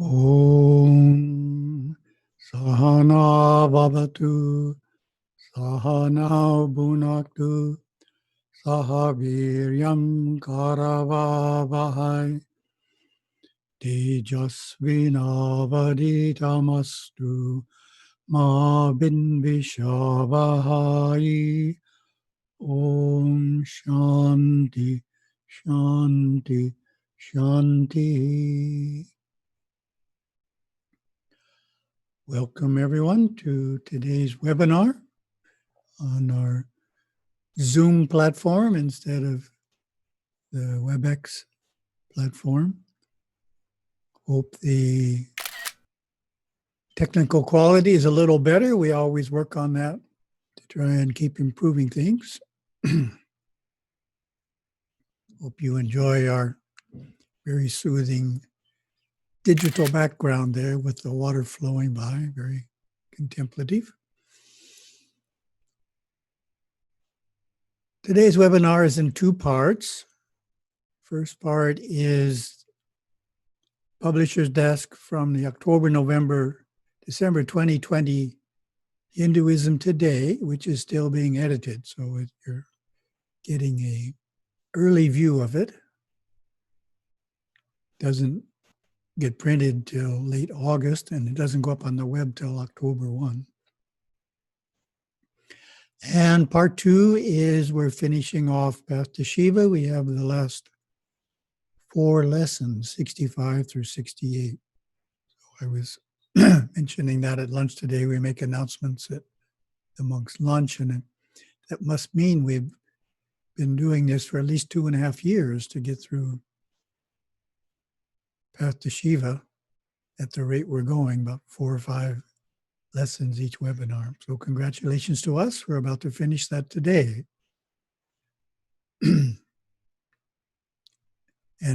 Om Sahana Bhavatu Sahana Bhunaktu Sahaviryam Karavavahai Tejasvinavaditamastu Ma Binvishavahai. Om Shanti Shanti Shanti. Welcome everyone to today's webinar on our Zoom platform instead of the WebEx platform. Hope the technical quality is a little better. We always work on that to try and keep improving things. Hope you enjoy our very soothing digital background there with the water flowing by, very contemplative. Today's webinar is in two parts. First part is Publisher's Desk from the October, November, December 2020 Hinduism Today, which is still being edited. So you're getting an early view of it. Doesn't get printed till late August, and it doesn't go up on the web till October 1. And part two is we're finishing off Path to Shiva. We have the last 4 lessons, 65 through 68. So I was mentioning that at lunch today. We make announcements at the monks' lunch, and that must mean we've been doing this for at least 2.5 years to get through Path to Shiva at the rate we're going, about 4 or 5 lessons each webinar. So congratulations to us. We're about to finish that today. And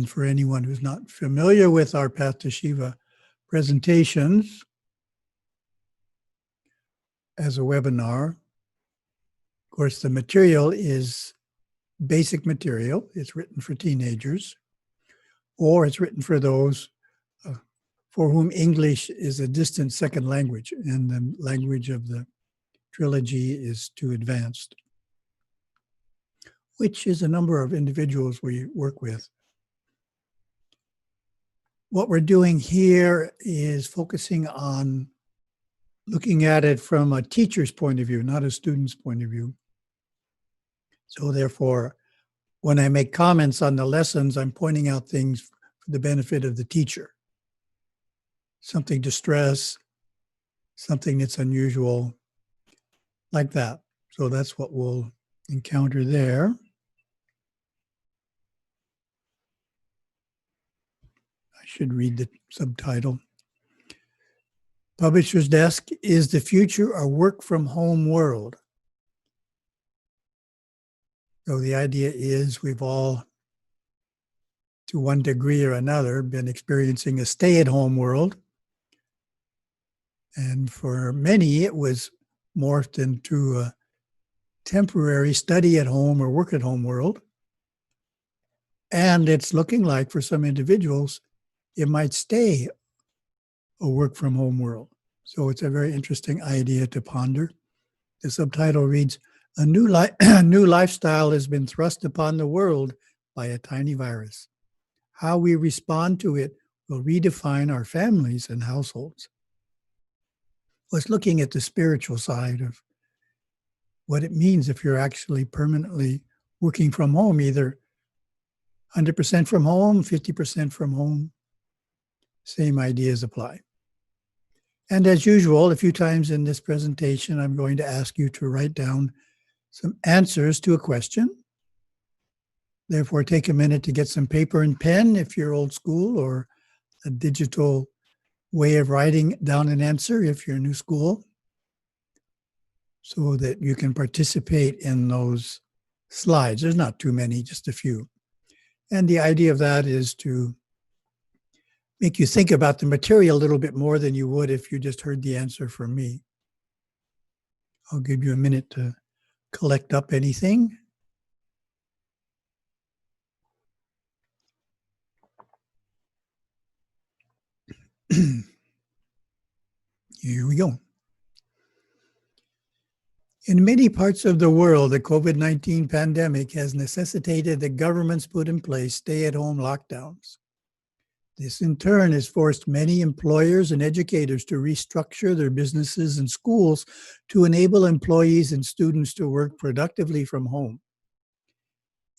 for anyone who's not familiar with our Path to Shiva presentations as a webinar, of course, the material is basic material. It's written for teenagers, or it's written for those for whom English is a distant second language, and the language of the trilogy is too advanced, which is a number of individuals we work with. What we're doing here is focusing on looking at it from a teacher's point of view, not a student's point of view. So therefore, when I make comments on the lessons, I'm pointing out things for the benefit of the teacher. Something to stress, something that's unusual, like that. So that's what we'll encounter there. I should read the subtitle. Publisher's Desk, is the future a work from home world? So the idea is we've all, to one degree or another, been experiencing a stay-at-home world. And for many, it was morphed into a temporary study-at-home or work-at-home world. And it's looking like, for some individuals, it might stay a work-from-home world. So it's a very interesting idea to ponder. The subtitle reads, a new lifestyle has been thrust upon the world by a tiny virus. How we respond to it will redefine our families and households. Was looking at the spiritual side of what it means if you're actually permanently working from home, either 100% from home, 50% from home. Same ideas apply. And as usual, a few times in this presentation, I'm going to ask you to write down some answers to a question. Therefore, take a minute to get some paper and pen if you're old school, or a digital way of writing down an answer if you're new school, so that you can participate in those slides. There's not too many, just a few. And the idea of that is to make you think about the material a little bit more than you would if you just heard the answer from me. I'll give you a minute to collect up anything. Here we go. In many parts of the world, the COVID-19 pandemic has necessitated that governments put in place stay-at-home lockdowns. This in turn has forced many employers and educators to restructure their businesses and schools to enable employees and students to work productively from home.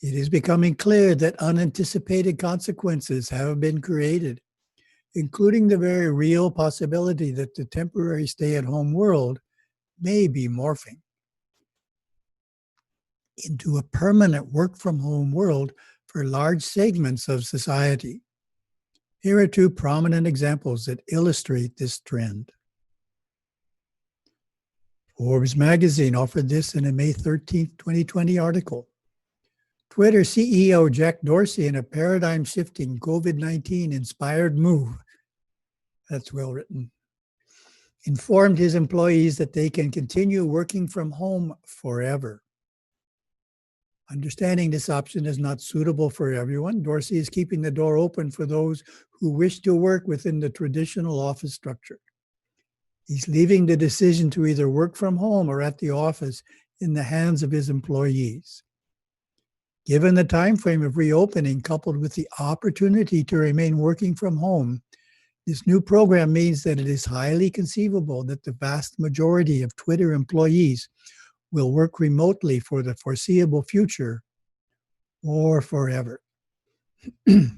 It is becoming clear that unanticipated consequences have been created, including the very real possibility that the temporary stay-at-home world may be morphing into a permanent work-from-home world for large segments of society. Here are two prominent examples that illustrate this trend. Forbes magazine offered this in a May 13, 2020 article. Twitter CEO Jack Dorsey, in a paradigm-shifting COVID-19 inspired move, that's well written, informed his employees that they can continue working from home forever. Understanding this option is not suitable for everyone, Dorsey is keeping the door open for those who wish to work within the traditional office structure. He's leaving the decision to either work from home or at the office in the hands of his employees. Given the time frame of reopening, coupled with the opportunity to remain working from home, this new program means that it is highly conceivable that the vast majority of Twitter employees will work remotely for the foreseeable future or forever. The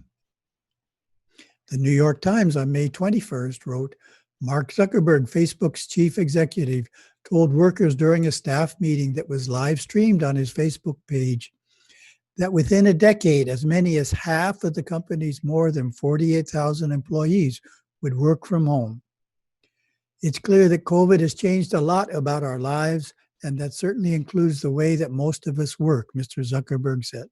New York Times on May 21st wrote, Mark Zuckerberg, Facebook's chief executive, told workers during a staff meeting that was live streamed on his Facebook page that within a decade, as many as half of the company's more than 48,000 employees would work from home. It's clear that COVID has changed a lot about our lives, and that certainly includes the way that most of us work, Mr. Zuckerberg said.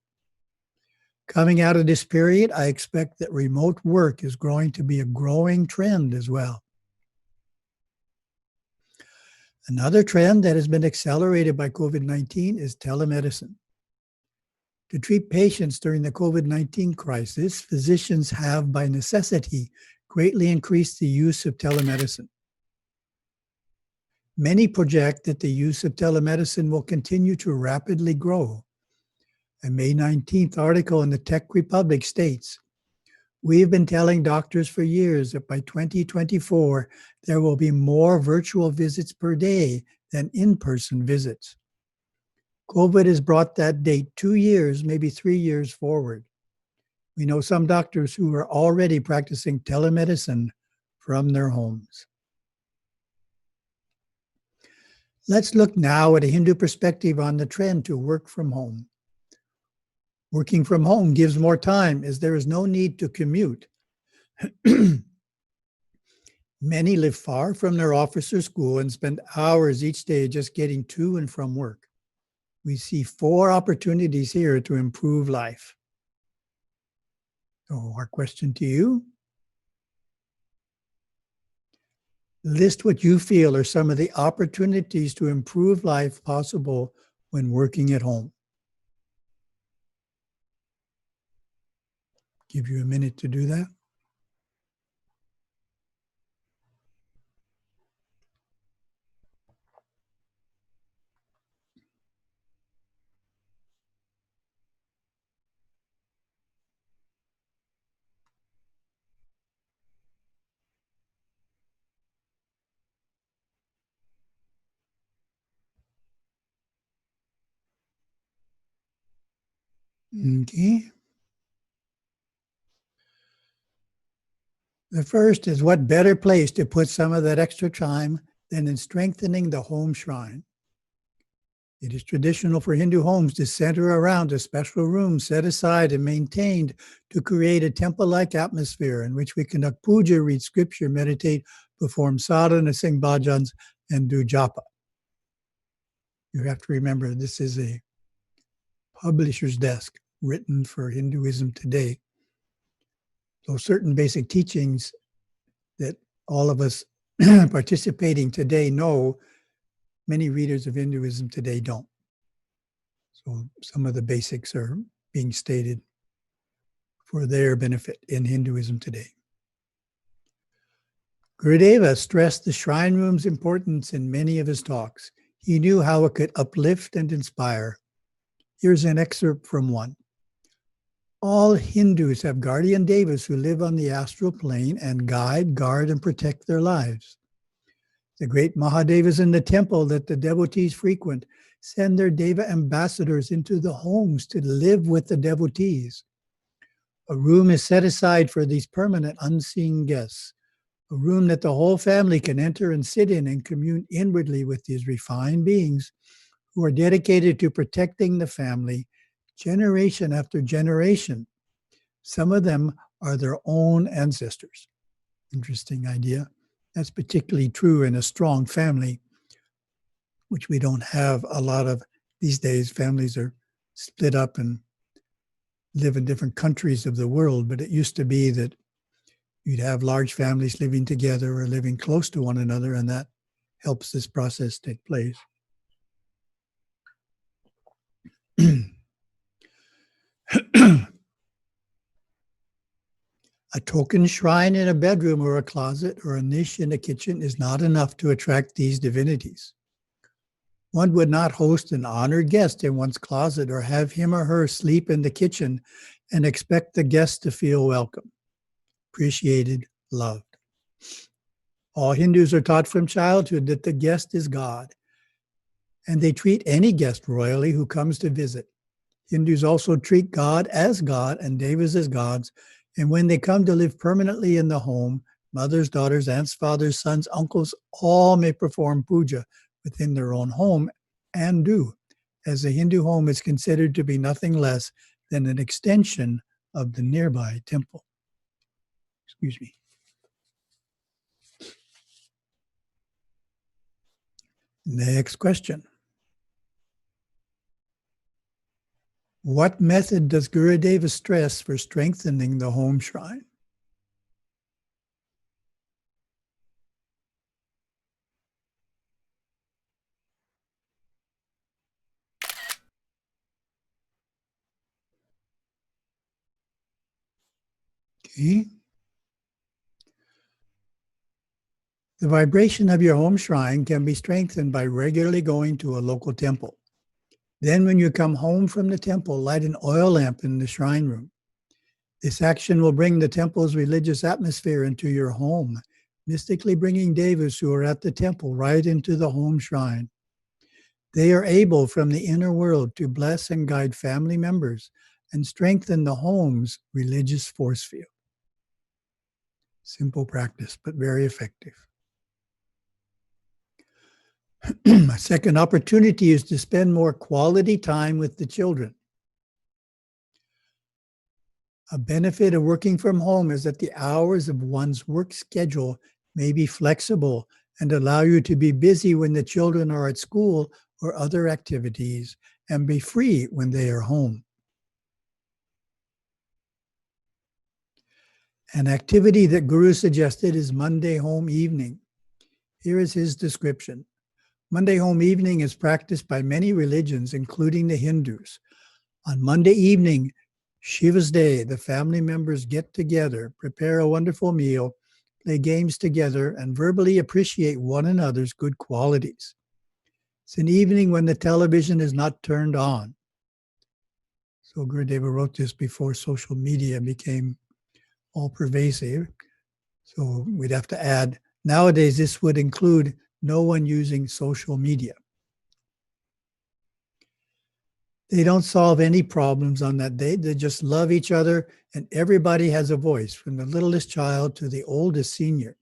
Coming out of this period, I expect that remote work is going to be a growing trend as well. Another trend that has been accelerated by COVID-19 is telemedicine. To treat patients during the COVID-19 crisis, physicians have, by necessity, greatly increased the use of telemedicine. Many project that the use of telemedicine will continue to rapidly grow. A May 19th article in the Tech Republic states, "We have been telling doctors for years that by 2024, there will be more virtual visits per day than in-person visits. COVID has brought that date 2 years, maybe 3 years forward. We know some doctors who are already practicing telemedicine from their homes." Let's look now at a Hindu perspective on the trend to work from home. Working from home gives more time as there is no need to commute. Many live far from their office or school and spend hours each day just getting to and from work. We see 4 opportunities here to improve life. So our question to you, list what you feel are some of the opportunities to improve life possible when working at home. Give you a minute to do that. Okay. The first is, what better place to put some of that extra time than in strengthening the home shrine? It is traditional for Hindu homes to center around a special room set aside and maintained to create a temple-like atmosphere in which we conduct puja, read scripture, meditate, perform sadhana, sing bhajans, and do japa. You have to remember, this is a publisher's desk written for Hinduism today. So certain basic teachings that all of us participating today know, many readers of Hinduism today don't. So some of the basics are being stated for their benefit in Hinduism today. Gurudeva stressed the shrine room's importance in many of his talks. He knew how it could uplift and inspire. Here's an excerpt from one. All Hindus have guardian devas who live on the astral plane and guide, guard, and protect their lives. The great Mahadevas in the temple that the devotees frequent send their deva ambassadors into the homes to live with the devotees. A room is set aside for these permanent unseen guests, a room that the whole family can enter and sit in and commune inwardly with these refined beings who are dedicated to protecting the family generation after generation. Some of them are their own ancestors. Interesting idea. That's particularly true in a strong family, which we don't have a lot of these days. Families are split up and live in different countries of the world, but it used to be that you'd have large families living together or living close to one another, and that helps this process take place. A token shrine in a bedroom or a closet or a niche in a kitchen is not enough to attract these divinities. One would not host an honored guest in one's closet or have him or her sleep in the kitchen and expect the guest to feel welcome, appreciated, loved. All Hindus are taught from childhood that the guest is God, and they treat any guest royally who comes to visit. Hindus also treat God as God and devas as gods, and when they come to live permanently in the home, mothers, daughters, aunts, fathers, sons, uncles, all may perform puja within their own home and do, as the Hindu home is considered to be nothing less than an extension of the nearby temple. Excuse me. Next question. What method does Gurudeva stress for strengthening the home shrine? Okay. The vibration of your home shrine can be strengthened by regularly going to a local temple. Then when you come home from the temple, light an oil lamp in the shrine room. This action will bring the temple's religious atmosphere into your home, mystically bringing devas who are at the temple right into the home shrine. They are able from the inner world to bless and guide family members and strengthen the home's religious force field. Simple practice, but very effective. A second opportunity is to spend more quality time with the children. A benefit of working from home is that the hours of one's work schedule may be flexible and allow you to be busy when the children are at school or other activities and be free when they are home. An activity that Guru suggested is Monday home evening. Here is his description. Monday home evening is practiced by many religions, including the Hindus. On Monday evening, Shiva's day, the family members get together, prepare a wonderful meal, play games together, and verbally appreciate one another's good qualities. It's an evening when the television is not turned on. So Gurudeva wrote this before social media became all pervasive. So we'd have to add, nowadays this would include no one using social media. They don't solve any problems on that day. They just love each other, and everybody has a voice, from the littlest child to the oldest senior.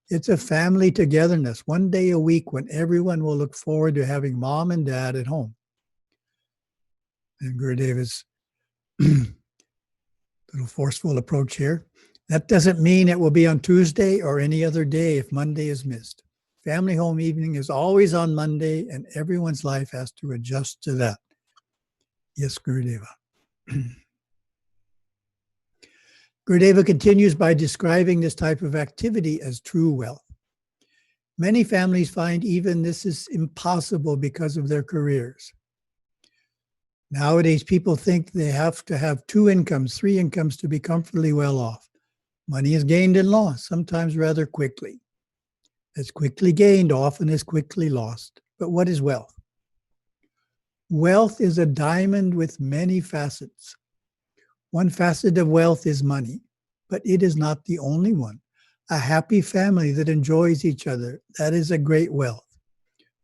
It's a family togetherness, one day a week when everyone will look forward to having mom and dad at home. And Gurudeva's little forceful approach here. That doesn't mean it will be on Tuesday or any other day if Monday is missed. Family home evening is always on Monday, and everyone's life has to adjust to that. Yes, Gurudeva. Gurudeva continues by describing this type of activity as true wealth. Many families find even this is impossible because of their careers. Nowadays, people think they have to have 2 incomes, 3 incomes to be comfortably well off. Money is gained and lost, sometimes rather quickly. As quickly gained, often as quickly lost. But what is wealth? Wealth is a diamond with many facets. One facet of wealth is money, but it is not the only one. A happy family that enjoys each other, that is a great wealth.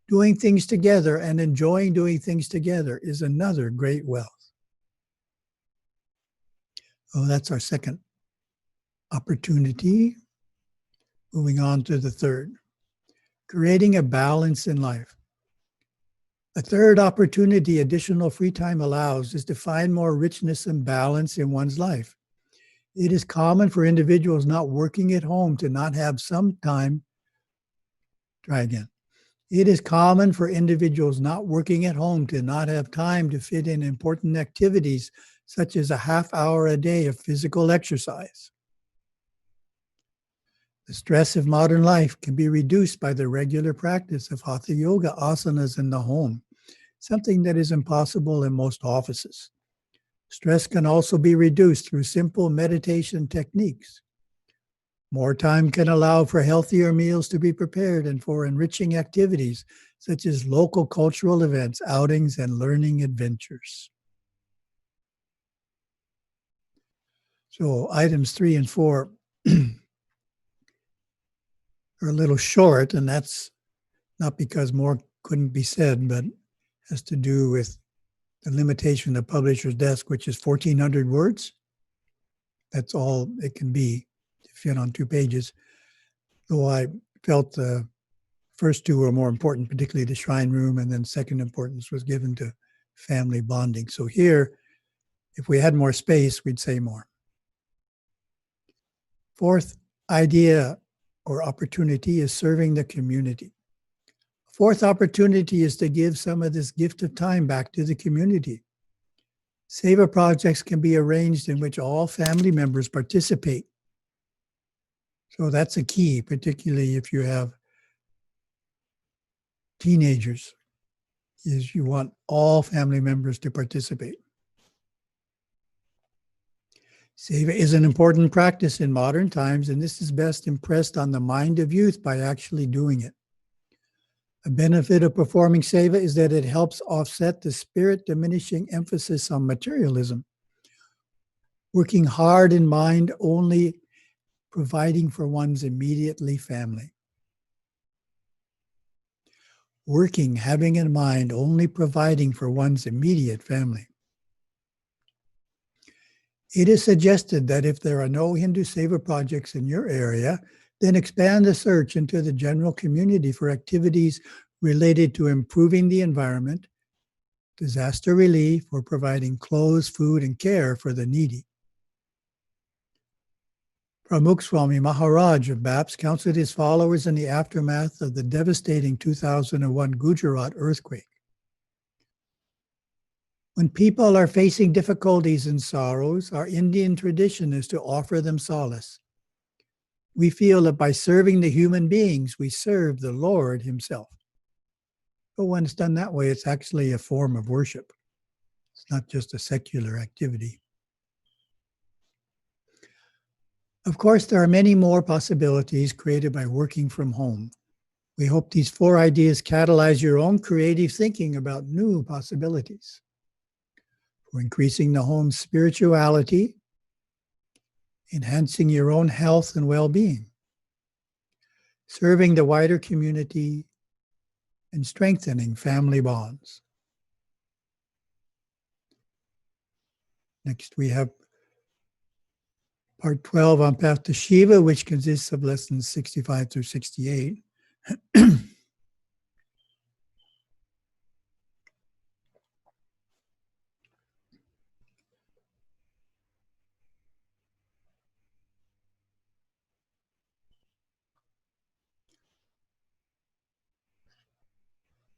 Doing things together and enjoying doing things together is another great wealth. Oh, that's our second opportunity. Moving on to the third. Creating a balance in life. A third opportunity additional free time allows is to find more richness and balance in one's life. It is common for individuals not working at home to not have some time. Try again. It is common for individuals not working at home to not have time to fit in important activities such as a half hour a day of physical exercise. The stress of modern life can be reduced by the regular practice of hatha yoga asanas in the home, something that is impossible in most offices. Stress can also be reduced through simple meditation techniques. More time can allow for healthier meals to be prepared and for enriching activities such as local cultural events, outings, and learning adventures. So items 3 and 4 are a little short, and that's not because more couldn't be said, but has to do with the limitation of Publisher's Desk, which is 1,400 words. That's all it can be to fit on 2 pages. Though I felt the first 2 were more important, particularly the shrine room, and then second importance was given to family bonding. So here, if we had more space, we'd say more. Fourth idea or opportunity is serving the community. Fourth opportunity is to give some of this gift of time back to the community. Seva projects can be arranged in which all family members participate. So that's a key, particularly if you have teenagers, is you want all family members to participate. Seva is an important practice in modern times, and this is best impressed on the mind of youth by actually doing it. A benefit of performing seva is that it helps offset the spirit diminishing emphasis on materialism. Working hard in mind only providing for one's immediately family. Having in mind only providing for one's immediate family. It is suggested that if there are no Hindu Seva projects in your area, then expand the search into the general community for activities related to improving the environment, disaster relief, or providing clothes, food, and care for the needy. Pramukh Swami Maharaj of BAPS counseled his followers in the aftermath of the devastating 2001 Gujarat earthquake. When people are facing difficulties and sorrows, our Indian tradition is to offer them solace. We feel that by serving the human beings, we serve the Lord himself. But when it's done that way, it's actually a form of worship. It's not just a secular activity. Of course, there are many more possibilities created by working from home. We hope these 4 ideas catalyze your own creative thinking about new possibilities for increasing the home's spirituality, enhancing your own health and well-being, serving the wider community, and strengthening family bonds. Next, we have Part 12 on Path to Shiva, which consists of lessons 65 through 68.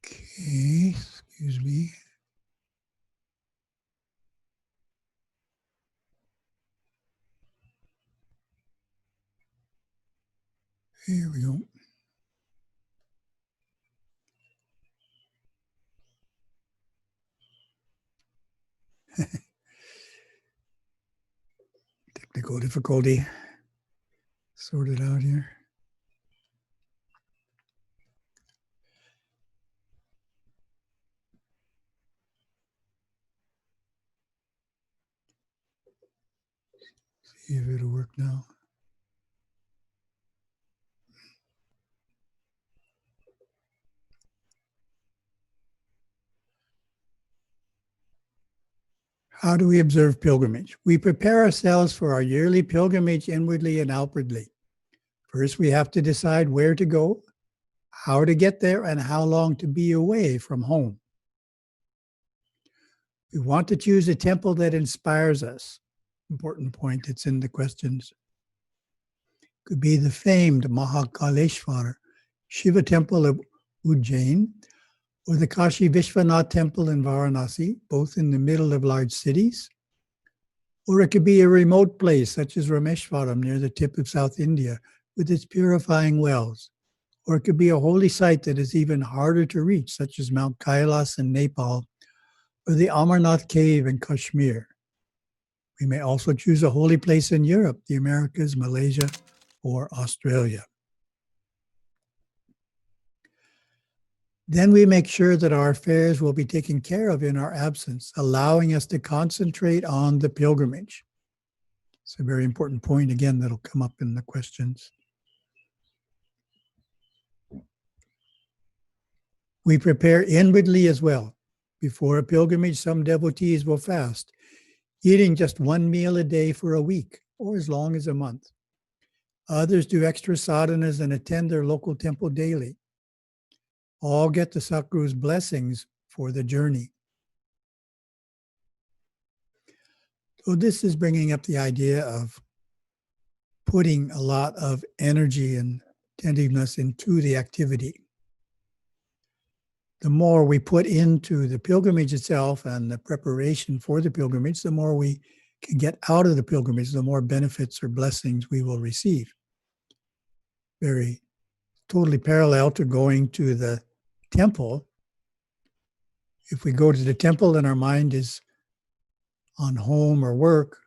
Okay, excuse me. Here we go. Technical difficulty. sort it out here. See if it'll work now. How do we observe pilgrimage? We prepare ourselves for our yearly pilgrimage inwardly and outwardly. First, we have to decide where to go, how to get there, and how long to be away from home. We want to choose a temple that inspires us. Important point, it's in the questions. Could be the famed Mahakaleshwar Shiva temple of Ujjain, or the Kashi Vishwanath temple in Varanasi, both in the middle of large cities. Or it could be a remote place such as Rameshwaram near the tip of South India with its purifying wells. Or it could be a holy site that is even harder to reach, such as Mount Kailas in Nepal or the Amarnath cave in Kashmir. We may also choose a holy place in Europe, the Americas, Malaysia, or Australia. Then we make sure that our affairs will be taken care of in our absence, allowing us to concentrate on the pilgrimage. It's a very important point, again, that'll come up in the questions. We prepare inwardly as well. Before a pilgrimage, some devotees will fast, eating just one meal a day for a week or as long as a month. Others do extra sadhanas and attend their local temple daily. All get the Satguru's blessings for the journey. So this is bringing up the idea of putting a lot of energy and attentiveness into the activity. The more we put into the pilgrimage itself and the preparation for the pilgrimage, the more we can get out of the pilgrimage, the more benefits or blessings we will receive. Very totally parallel to going to the temple. If we go to the temple and our mind is on home or work,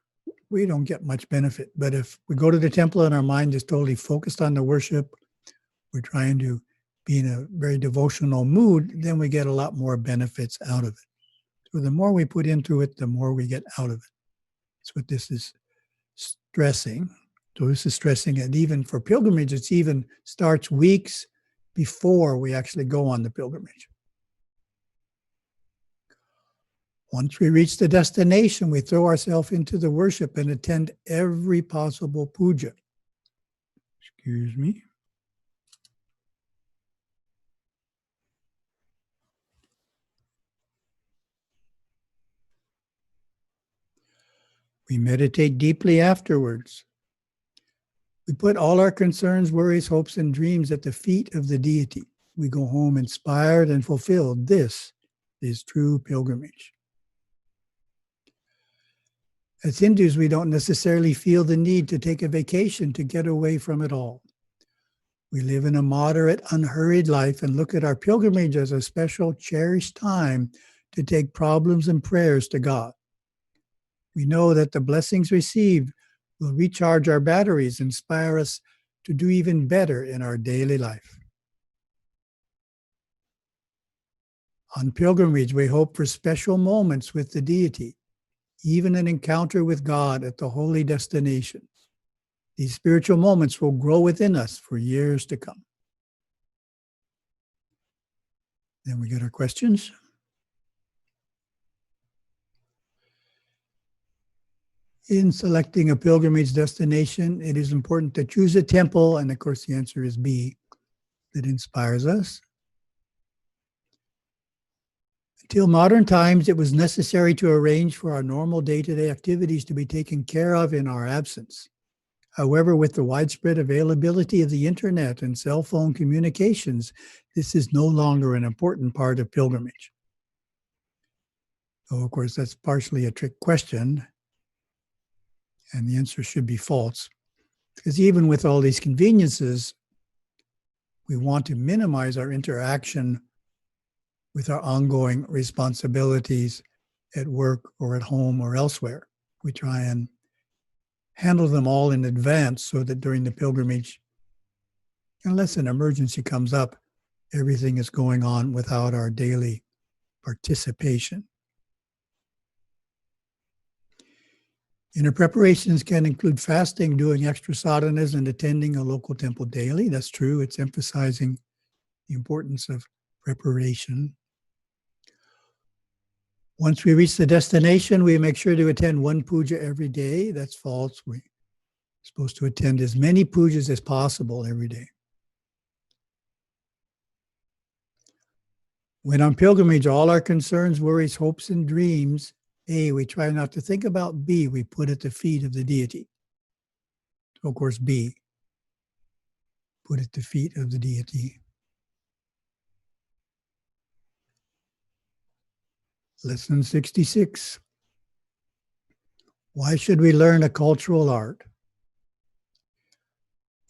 we don't get much benefit. But if we go to the temple and our mind is totally focused on the worship, we're trying to be in a very devotional mood, then we get a lot more benefits out of it. So the more we put into it, the more we get out of it. That's what this is stressing. So this is stressing that even for pilgrimage, it even starts weeks before we actually go on the pilgrimage. Once we reach the destination, we throw ourselves into the worship and attend every possible puja. Excuse me. We meditate deeply afterwards. We put all our concerns, worries, hopes, and dreams at the feet of the deity. We go home inspired and fulfilled. This is true pilgrimage. As Hindus, we don't necessarily feel the need to take a vacation to get away from it all. We live in a moderate, unhurried life and look at our pilgrimage as a special, cherished time to take problems and prayers to God. We know that the blessings received will recharge our batteries, inspire us to do even better in our daily life. On pilgrimage, we hope for special moments with the deity, even an encounter with God at the holy destination. These spiritual moments will grow within us for years to come. Then we get our questions. In selecting a pilgrimage destination, it is important to choose a temple, and of course the answer is B, that inspires us. Until modern times, it was necessary to arrange for our normal day-to-day activities to be taken care of in our absence. However, with the widespread availability of the internet and cell phone communications, this is no longer an important part of pilgrimage. So, of course, that's partially a trick question, and the answer should be false. Because even with all these conveniences, we want to minimize our interaction with our ongoing responsibilities at work or at home or elsewhere. We try and handle them all in advance so that during the pilgrimage, unless an emergency comes up, everything is going on without our daily participation. Inner preparations can include fasting, doing extra sadhanas, and attending a local temple daily. That's true. It's emphasizing the importance of preparation. Once we reach the destination, we make sure to attend one puja every day. That's false. We're supposed to attend as many pujas as possible every day. When on pilgrimage, all our concerns, worries, hopes, and dreams, A, we try not to think about. B, we put at the feet of the deity. So of course, B, put at the feet of the deity. Lesson 66. Why should we learn a cultural art?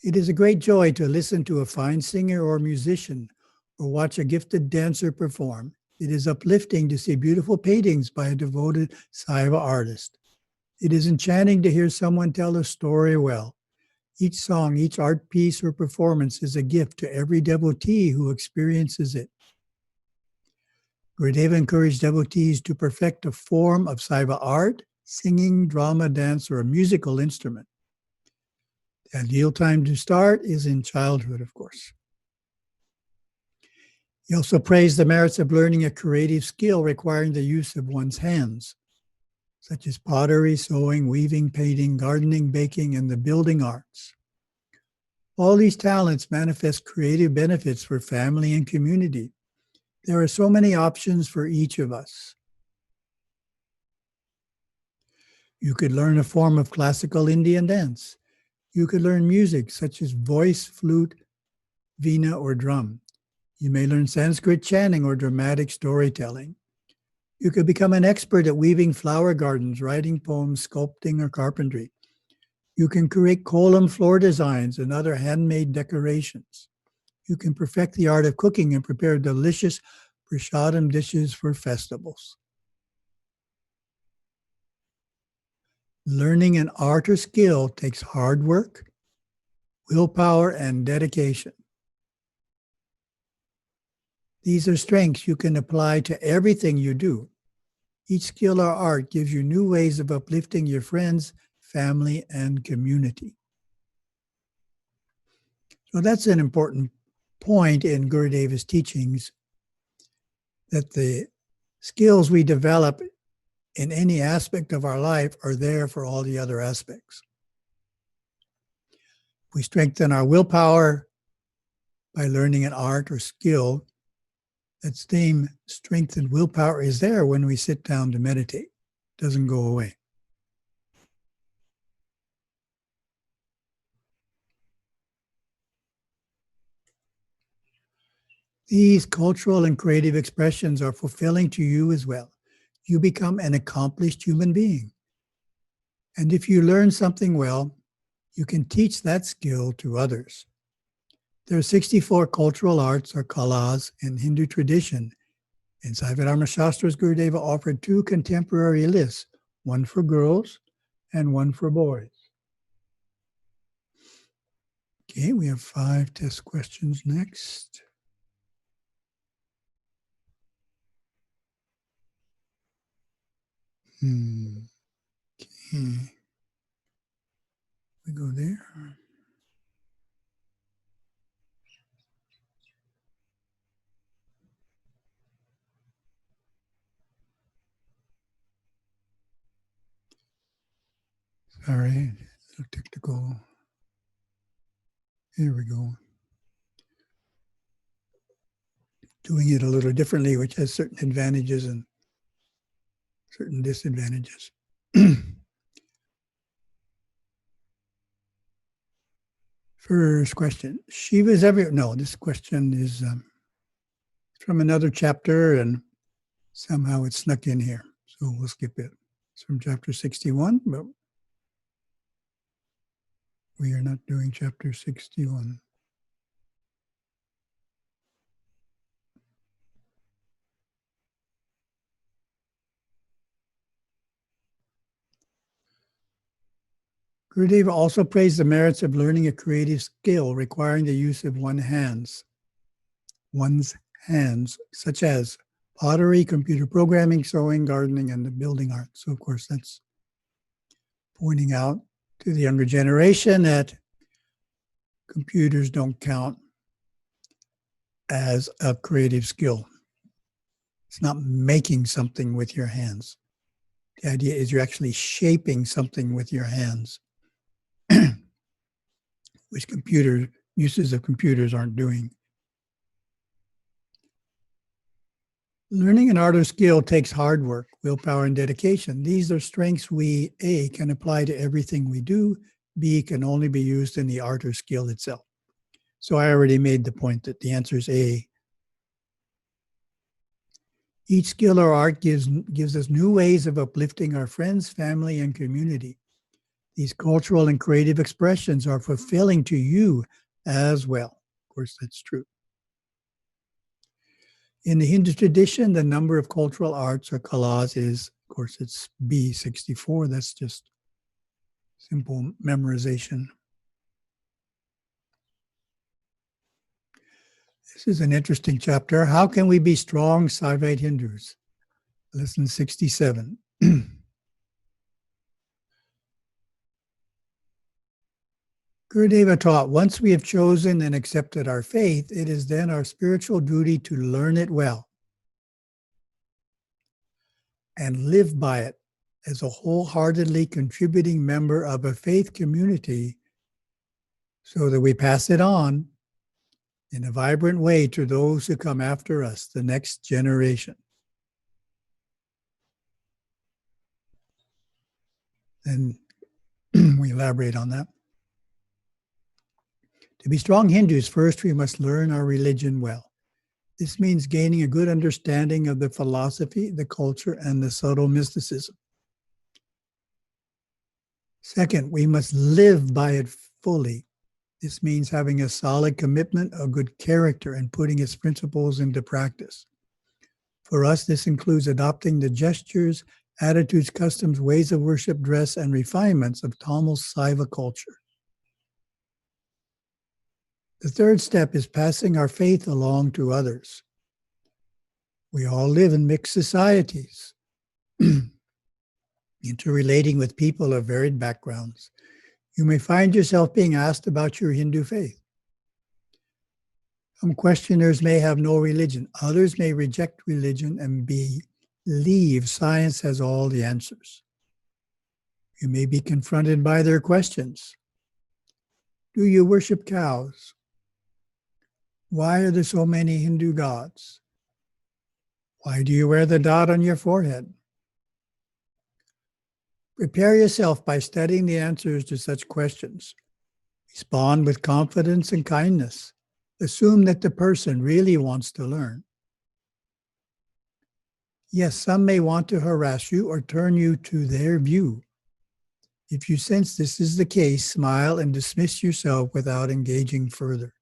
It is a great joy to listen to a fine singer or musician or watch a gifted dancer perform. It is uplifting to see beautiful paintings by a devoted Shiva artist. It is enchanting to hear someone tell a story well. Each song, each art piece or performance is a gift to every devotee who experiences it. Gurudeva encouraged devotees to perfect a form of Shiva art, singing, drama, dance, or a musical instrument. The ideal time to start is in childhood, of course. He also praised the merits of learning a creative skill requiring the use of one's hands, such as pottery, sewing, weaving, painting, gardening, baking, and the building arts. All these talents manifest creative benefits for family and community. There are so many options for each of us. You could learn a form of classical Indian dance. You could learn music such as voice, flute, veena, or drum. You may learn Sanskrit chanting or dramatic storytelling. You could become an expert at weaving flower gardens, writing poems, sculpting, or carpentry. You can create kolam floor designs and other handmade decorations. You can perfect the art of cooking and prepare delicious prasadam dishes for festivals. Learning an art or skill takes hard work, willpower, and dedication. These are strengths you can apply to everything you do. Each skill or art gives you new ways of uplifting your friends, family, and community. So that's an important point in Gurudeva's teachings, that the skills we develop in any aspect of our life are there for all the other aspects. We strengthen our willpower by learning an art or skill. That same strengthened willpower is there when we sit down to meditate. It doesn't go away. These cultural and creative expressions are fulfilling to you as well. You become an accomplished human being. And if you learn something well, you can teach that skill to others. There are 64 cultural arts or kalas in Hindu tradition. In Saiva Shastras, Gurudeva offered 2 contemporary lists, one for girls and one for boys. Okay, we have 5 test questions next. Okay. We go there. Sorry, little technical. Here we go. Doing it a little differently, which has certain advantages and certain disadvantages. First question. Shiva is everywhere. No, this question is from another chapter and somehow it snuck in here. So we'll skip it. It's from chapter 61, but we are not doing chapter 61. Gurudeva also praised the merits of learning a creative skill requiring the use of one's hands, such as pottery, computer programming, sewing, gardening, and the building art. So, of course, that's pointing out to the younger generation that computers don't count as a creative skill. It's not making something with your hands. The idea is you're actually shaping something with your hands, which uses of computers aren't doing. Learning an art or skill takes hard work, willpower, and dedication. These are strengths we, A, can apply to everything we do, B, can only be used in the art or skill itself. So I already made the point that the answer is A. Each skill or art gives us new ways of uplifting our friends, family, and community. These cultural and creative expressions are fulfilling to you as well. Of course, that's true. In the Hindu tradition, the number of cultural arts or kalas is, of course, it's B, 64. That's just simple memorization. This is an interesting chapter. How can we be strong Saivite Hindus? Lesson 67. Gurudeva taught, once we have chosen and accepted our faith, it is then our spiritual duty to learn it well and live by it as a wholeheartedly contributing member of a faith community so that we pass it on in a vibrant way to those who come after us, the next generation. And we elaborate on that. To be strong Hindus, first we must learn our religion well. This means gaining a good understanding of the philosophy, the culture, and the subtle mysticism. Second, we must live by it fully. This means having a solid commitment, a good character, and putting its principles into practice. For us, this includes adopting the gestures, attitudes, customs, ways of worship, dress, and refinements of Tamil Saiva culture. The third step is passing our faith along to others. We all live in mixed societies, interrelating with people of varied backgrounds. You may find yourself being asked about your Hindu faith. Some questioners may have no religion. Others may reject religion and believe science has all the answers. You may be confronted by their questions. Do you worship cows? Why are there so many Hindu gods? Why do you wear the dot on your forehead? Prepare yourself by studying the answers to such questions. Respond with confidence and kindness. Assume that the person really wants to learn. Yes, some may want to harass you or turn you to their view. If you sense this is the case, smile and dismiss yourself without engaging further.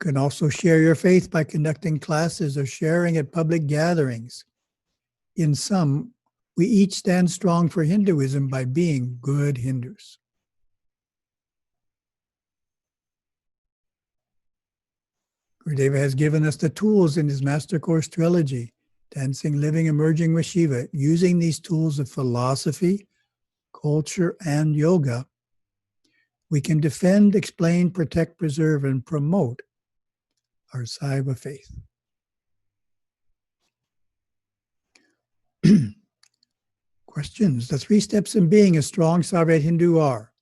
You can also share your faith by conducting classes or sharing at public gatherings. In sum, we each stand strong for Hinduism by being good Hindus. Gurudeva has given us the tools in his Master Course trilogy, Dancing, Living, Emerging with Shiva. Using these tools of philosophy, culture, and yoga, we can defend, explain, protect, preserve, and promote our Saiva faith. Questions. The 3 steps in being a strong Saivite Hindu are,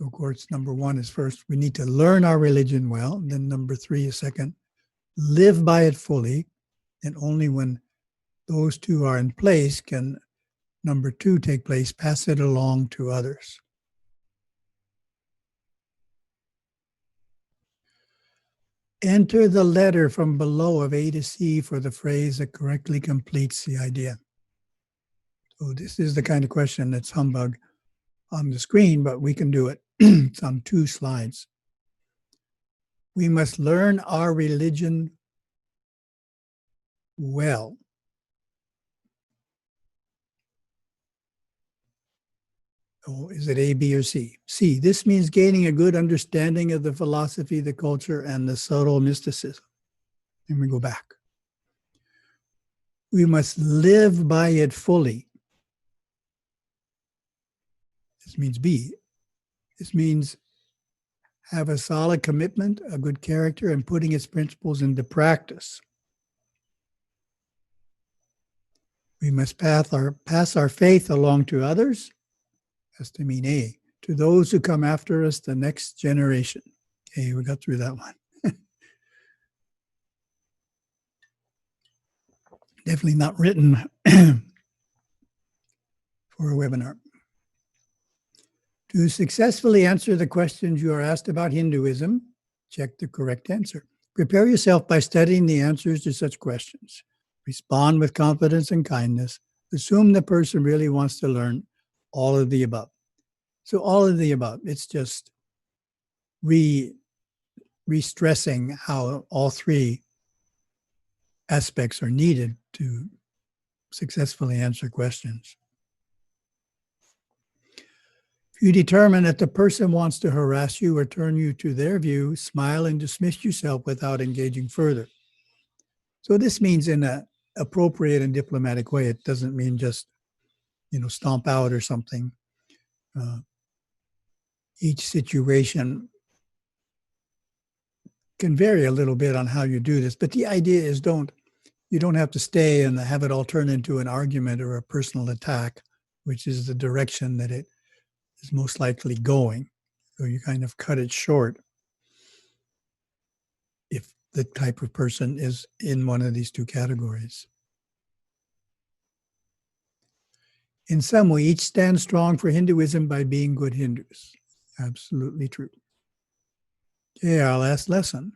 of course, number 1 is first, we need to learn our religion well. And then number 3 is second, live by it fully. And only when those 2 are in place can number 2 take place, pass it along to others. Enter the letter from below of A to C for the phrase that correctly completes the idea. So this is the kind of question that's humbug on the screen, but we can do it. It's on 2 slides. We must learn our religion well. Oh, is it A, B, or C? C. This means gaining a good understanding of the philosophy, the culture, and the subtle mysticism. And we go back. We must live by it fully. This means B. This means have a solid commitment, a good character, and putting its principles into practice. We must pass our faith along to others. That's to mean A. To those who come after us, the next generation. Okay, we got through that one. Definitely not written for a webinar. To successfully answer the questions you are asked about Hinduism, check the correct answer. Prepare yourself by studying the answers to such questions. Respond with confidence and kindness. Assume the person really wants to learn all of the above. So all of the above, it's just re-stressing how all three aspects are needed to successfully answer questions. If you determine that the person wants to harass you or turn you to their view, smile and dismiss yourself without engaging further. So this means in an appropriate and diplomatic way. It doesn't mean just, stomp out or something. Each situation can vary a little bit on how you do this, but the idea is you don't have to stay and have it all turn into an argument or a personal attack, which is the direction that it is most likely going. So you kind of cut it short if the type of person is in one of these two categories. In sum, we each stand strong for Hinduism by being good Hindus. Absolutely true. Okay, our last lesson.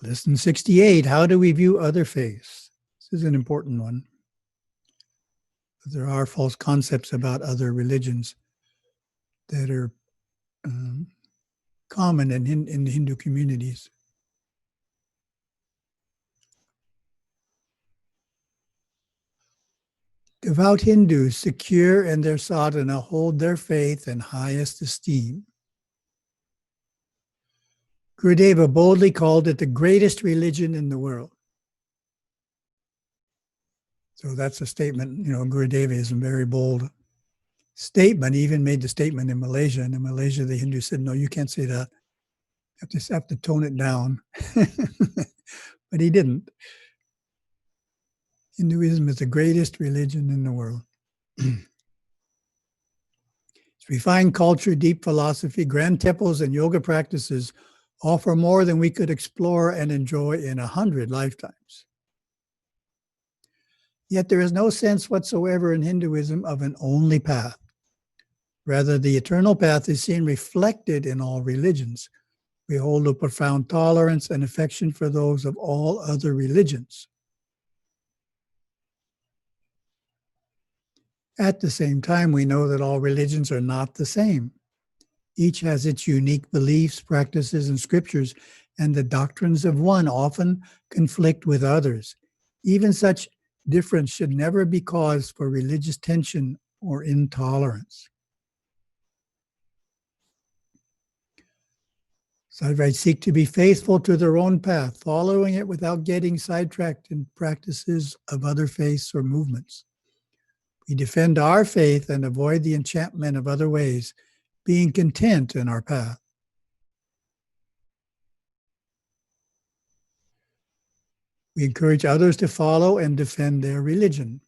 Lesson 68, how do we view other faiths? This is an important one. There are false concepts about other religions that are common in the Hindu communities. Devout Hindus, secure in their sadhana, hold their faith in highest esteem. Gurudeva boldly called it the greatest religion in the world. So that's a statement, Gurudeva is a very bold statement. He even made the statement in Malaysia. And in Malaysia, the Hindus said, no, you can't say that. You have to tone it down. But he didn't. Hinduism is the greatest religion in the world. Its refined culture, deep philosophy, grand temples, and yoga practices offer more than we could explore and enjoy in 100 lifetimes. Yet there is no sense whatsoever in Hinduism of an only path. Rather, the eternal path is seen reflected in all religions. We hold a profound tolerance and affection for those of all other religions. At the same time, we know that all religions are not the same. Each has its unique beliefs, practices, and scriptures, and the doctrines of one often conflict with others. Even such difference should never be cause for religious tension or intolerance. Sadhvites seek to be faithful to their own path, following it without getting sidetracked in practices of other faiths or movements. We defend our faith and avoid the enchantment of other ways, being content in our path. We encourage others to follow and defend their religion.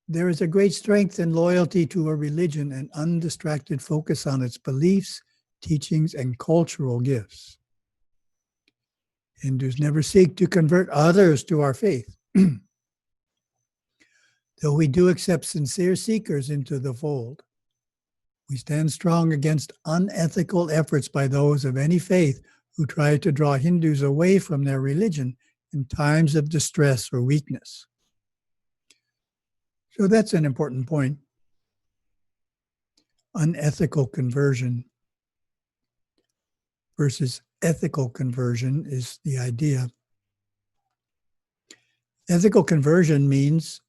There is a great strength and loyalty to a religion and undistracted focus on its beliefs, teachings, and cultural gifts. Hindus never seek to convert others to our faith, though we do accept sincere seekers into the fold. We stand strong against unethical efforts by those of any faith who try to draw Hindus away from their religion in times of distress or weakness. So that's an important point. Unethical conversion versus ethical conversion is the idea. Ethical conversion means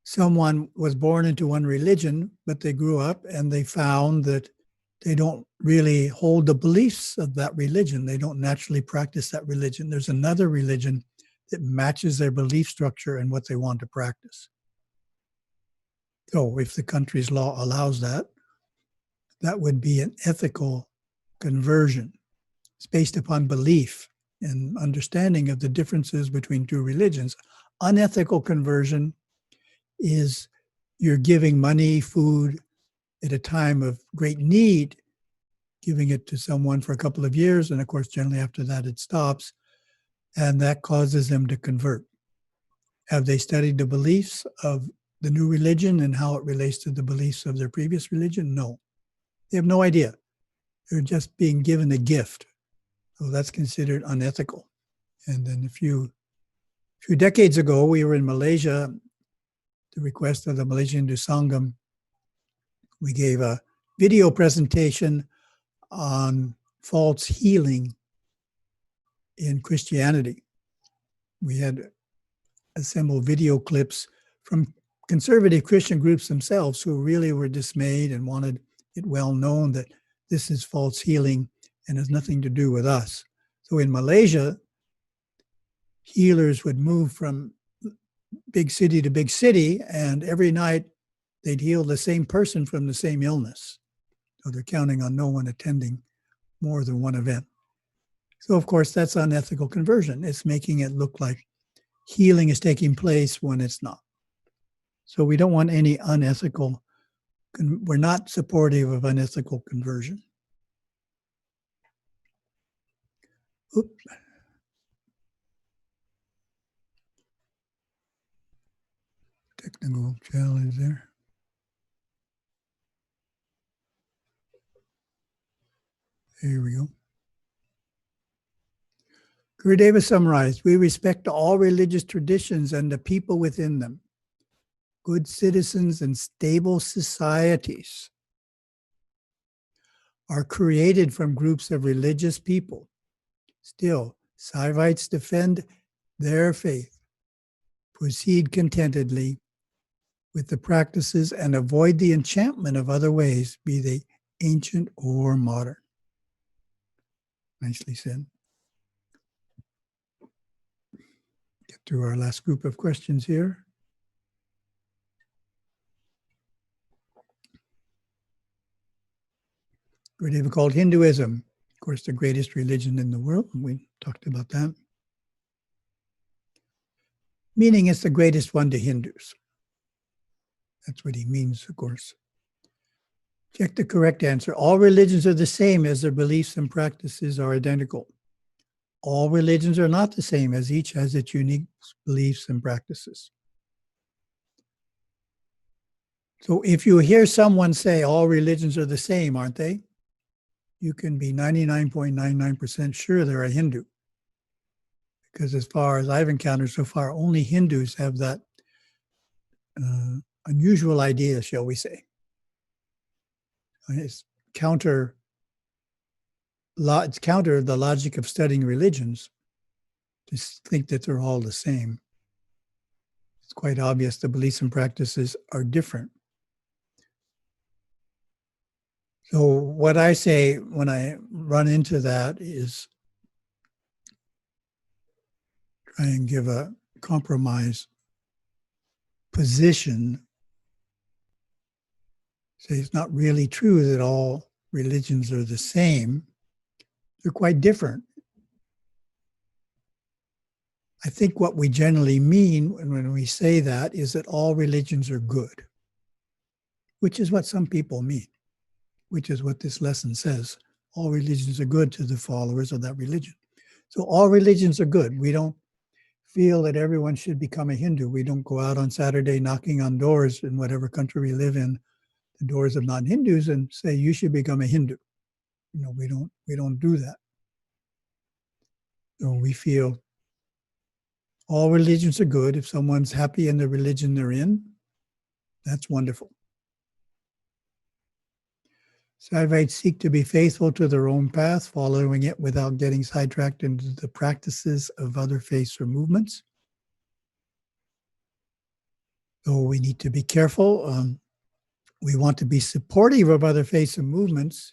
someone was born into one religion, but they grew up and they found that they don't really hold the beliefs of that religion. They don't naturally practice that religion. There's another religion that matches their belief structure and what they want to practice. So if the country's law allows that, that would be an ethical conversion. It's based upon belief and understanding of the differences between two religions. Unethical conversion is you're giving money, food at a time of great need, giving it to someone for a couple of years, and of course, generally after that it stops, and that causes them to convert. Have they studied the beliefs of the new religion and how it relates to the beliefs of their previous religion? No. They have no idea. They're just being given a gift. So that's considered unethical. And then a few decades ago, we were in Malaysia, the request of the Malaysian Hindu Sangam. We gave a video presentation on false healing in Christianity. We had assembled video clips from conservative Christian groups themselves who really were dismayed and wanted it well known that this is false healing and has nothing to do with us. So in Malaysia, healers would move from big city to big city, and every night they'd heal the same person from the same illness. So they're counting on no one attending more than one event. So of course, that's unethical conversion. It's making it look like healing is taking place when it's not. So we don't want any unethical, we're not supportive of unethical conversion. Oops. Technical challenge there. Here we go. Gurudeva summarized, we respect all religious traditions and the people within them. Good citizens and stable societies are created from groups of religious people. Still, Saivites defend their faith, proceed contentedly with the practices, and avoid the enchantment of other ways, be they ancient or modern. Nicely said. Get to our last group of questions here. Gurudeva called Hinduism, of course, the greatest religion in the world. We talked about that. Meaning it's the greatest one to Hindus. That's what he means, of course. Check the correct answer. All religions are the same as their beliefs and practices are identical. All religions are not the same as each has its unique beliefs and practices. So if you hear someone say all religions are the same, aren't they? You can be 99.99% sure they're a Hindu. Because as far as I've encountered so far, only Hindus have that unusual idea, shall we say. It's counter the logic of studying religions to think that they're all the same. It's quite obvious the beliefs and practices are different. So what I say when I run into that is try and give a compromise position. Say it's not really true that all religions are the same. They're quite different. I think what we generally mean when we say that is that all religions are good, which is what some people mean, which is what this lesson says. All religions are good to the followers of that religion. So all religions are good. We don't feel that everyone should become a Hindu. We don't go out on Saturday knocking on doors in whatever country we live in, the doors of non-Hindus, and say, you should become a Hindu. You know, we don't do that. So we feel all religions are good. If someone's happy in the religion they're in, that's wonderful. Saivites seek to be faithful to their own path, following it without getting sidetracked into the practices of other faiths or movements. So we need to be careful. We want to be supportive of other faiths and movements,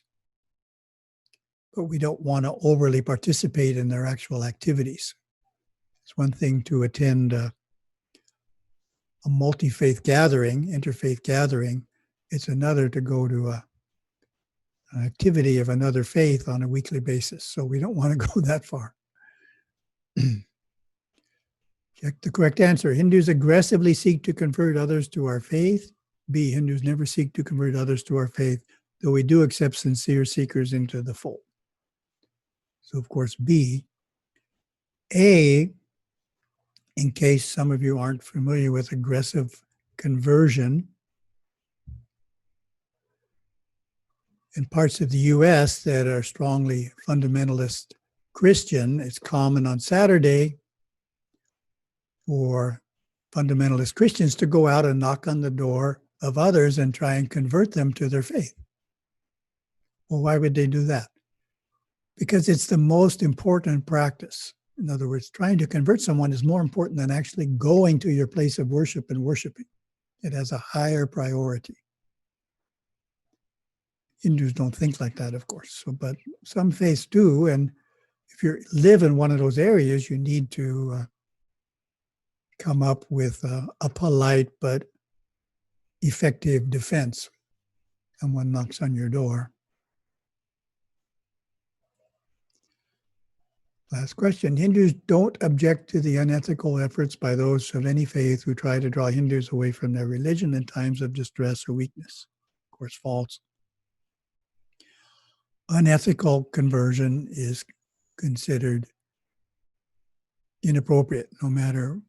but we don't want to overly participate in their actual activities. It's one thing to attend a multi-faith gathering, interfaith gathering. It's another to go to an activity of another faith on a weekly basis. So we don't want to go that far. Check the correct answer. Hindus aggressively seek to convert others to our faith. B, Hindus never seek to convert others to our faith, though we do accept sincere seekers into the fold. So, of course, B. A, in case some of you aren't familiar with aggressive conversion, in parts of the U.S. that are strongly fundamentalist Christian, it's common on Saturday for fundamentalist Christians to go out and knock on the door of others and try and convert them to their faith. Well, why would they do that? Because it's the most important practice. In other words, trying to convert someone is more important than actually going to your place of worship and worshiping. It has a higher priority. Hindus don't think like that, of course. So, but some faiths do. And if you live in one of those areas, you need to come up with a polite but effective defense. Someone knocks on your door. Last question. Hindus don't object to the unethical efforts by those of any faith who try to draw Hindus away from their religion in times of distress or weakness. Of course, false. Unethical conversion is considered inappropriate no matter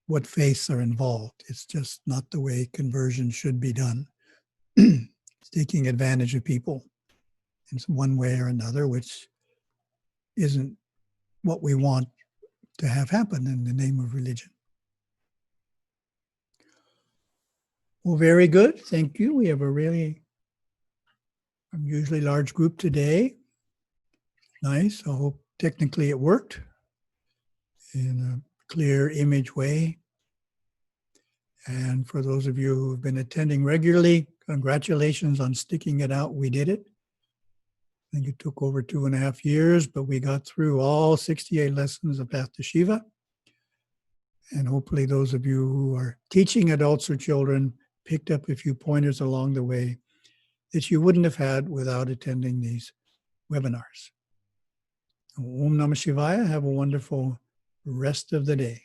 what faiths are involved. It's just not the way conversion should be done. It's taking advantage of people in one way or another, which isn't what we want to have happen in the name of religion. Well, very good. Thank you. We have a really unusually large group today. Nice. I hope technically it worked in a clear image way. And for those of you who've been attending regularly, congratulations on sticking it out. We did it. I think it took over 2.5 years, but we got through all 68 lessons of Path to Shiva. And hopefully those of you who are teaching adults or children picked up a few pointers along the way that you wouldn't have had without attending these webinars. Om Namah Shivaya. Have a wonderful rest of the day.